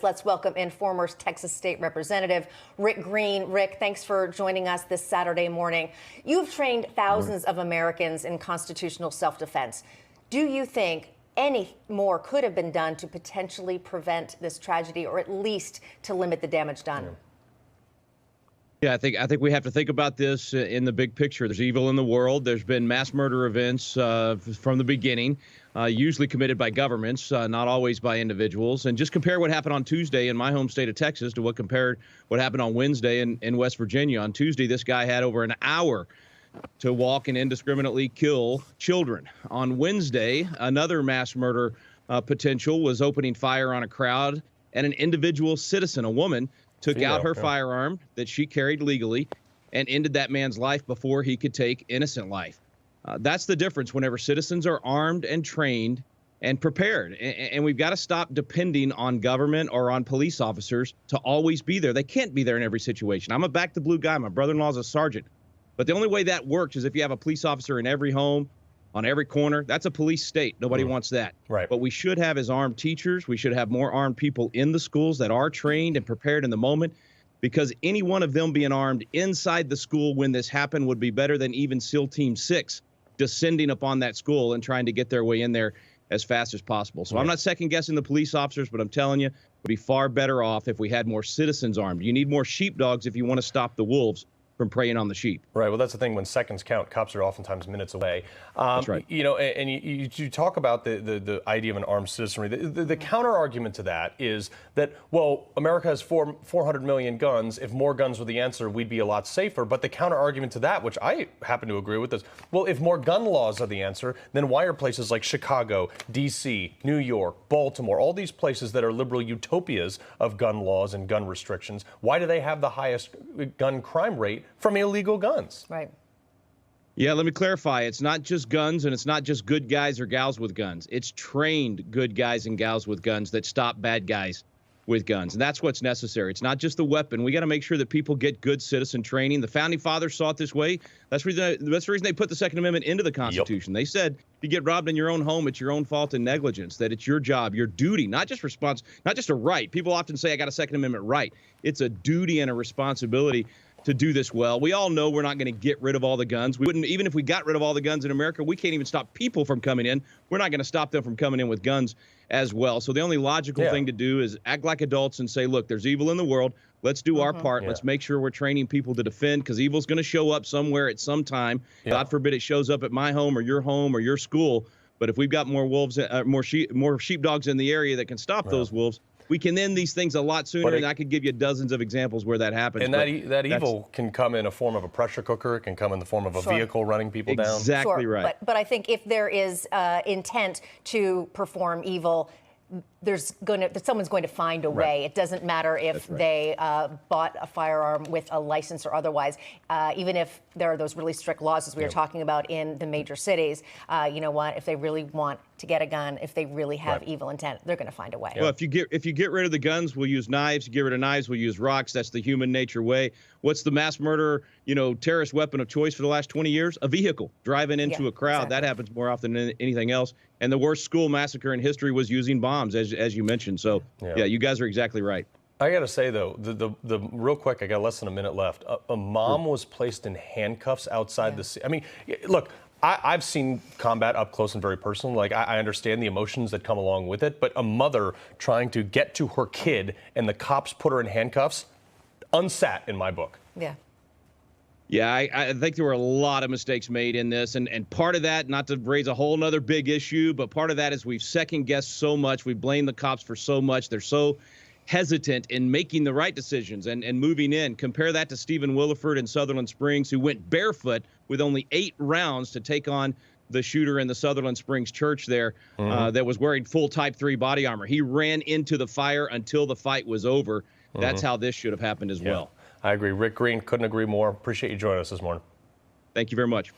Let's welcome in former Texas State Representative Rick Green. Rick, thanks for joining us this Saturday morning. You've trained thousands of Americans in constitutional self-defense. Do you think any more could have been done to potentially prevent this tragedy, or at least to limit the damage done? Yeah, I think we have to think about this in the big picture. There's evil in the world. There's been mass murder events from the beginning, usually committed by governments, not always by individuals. And just compare what happened on Tuesday in my home state of Texas to what happened on Wednesday in West Virginia. On Tuesday, this guy had over an hour to walk and indiscriminately kill children. On Wednesday, another mass murder potential was opening fire on a crowd, and an individual citizen, a woman, took out her firearm that she carried legally and ended that man's life before he could take innocent life. That's the difference whenever citizens are armed and trained and prepared. And we've got to stop depending on government or on police officers to always be there. They can't be there in every situation. I'm a back the blue guy. My brother-in-law's a sergeant. But the only way that works is if you have a police officer in every home, on every corner. That's a police state. Nobody wants that. Right. What we should have is armed teachers. We should have more armed people in the schools that are trained and prepared in the moment, because any one of them being armed inside the school when this happened would be better than even SEAL Team 6 descending upon that school and trying to get their way in there as fast as possible. So I'm not second guessing the police officers, but I'm telling you, we'd be far better off if we had more citizens armed. You need more sheepdogs if you want to stop the wolves from preying on the sheep. Right. Well, that's the thing. When seconds count, cops are oftentimes minutes away. That's right. You know, and you talk about the idea of an armed citizenry. The counter argument to that is that, well, America has 400 million guns. If more guns were the answer, we'd be a lot safer. But the counter argument to that, which I happen to agree with, is, well, if more gun laws are the answer, then why are places like Chicago, D.C., New York, Baltimore, all these places that are liberal utopias of gun laws and gun restrictions, why do they have the highest gun crime rate from illegal guns? Right. Yeah, let me clarify. It's not just guns, and it's not just good guys or gals with guns. It's trained good guys and gals with guns that stop bad guys with guns. And that's what's necessary. It's not just the weapon. We got to make sure that people get good citizen training. The founding fathers saw it this way. That's the reason they put the Second Amendment into the Constitution. They said, if you get robbed in your own home, it's your own fault and negligence, that it's your job, your duty, not just response, not just a right. People often say, I got a Second Amendment right. It's a duty and a responsibility to do this well. We all know we're not going to get rid of all the guns. We wouldn't, even if we got rid of all the guns in America, we can't even stop people from coming in. We're not going to stop them from coming in with guns as well. So the only logical thing to do is act like adults and say, look, there's evil in the world. Let's do our part. Let's make sure we're training people to defend, because evil's going to show up somewhere at some time. God forbid it shows up at my home or your school. But if we've got more wolves, more sheepdogs in the area that can stop those wolves, we can end these things a lot sooner, and I could give you dozens of examples where that happens. And that evil can come in a form of a pressure cooker. It can come in the form of a vehicle running people down. Exactly right. But I think if there is intent to perform evil, someone's going to find a way. It doesn't matter if they bought a firearm with a license or otherwise. Even if there are those really strict laws, as we were talking about in the major cities, you know what? If they really want to get a gun, if they really have evil intent, they're going to find a way. Well, if you get rid of the guns, we'll use knives. You get rid of knives, we'll use rocks. That's the human nature way. What's the mass murder, terrorist weapon of choice for the last 20 years? A vehicle driving into a crowd. Exactly. That happens more often than anything else. And the worst school massacre in history was using bombs, as you mentioned. So, yeah, you guys are exactly right. I got to say, though, the real quick, I got less than a minute left. A mom was placed in handcuffs outside the scene. I mean, look, I've seen combat up close and very personal. Like, I understand the emotions that come along with it. But a mother trying to get to her kid and the cops put her in handcuffs, unsat in my book. Yeah. Yeah, I think there were a lot of mistakes made in this. And part of that, not to raise a whole nother big issue, but part of that is we've second-guessed so much. We blame the cops for so much. They're so hesitant in making the right decisions and moving in. Compare that to Stephen Williford in Sutherland Springs, who went barefoot with only 8 rounds to take on the shooter in the Sutherland Springs church there that was wearing full Type 3 body armor. He ran into the fire until the fight was over. That's how this should have happened as well. I agree. Rick Green, couldn't agree more. Appreciate you joining us this morning. Thank you very much.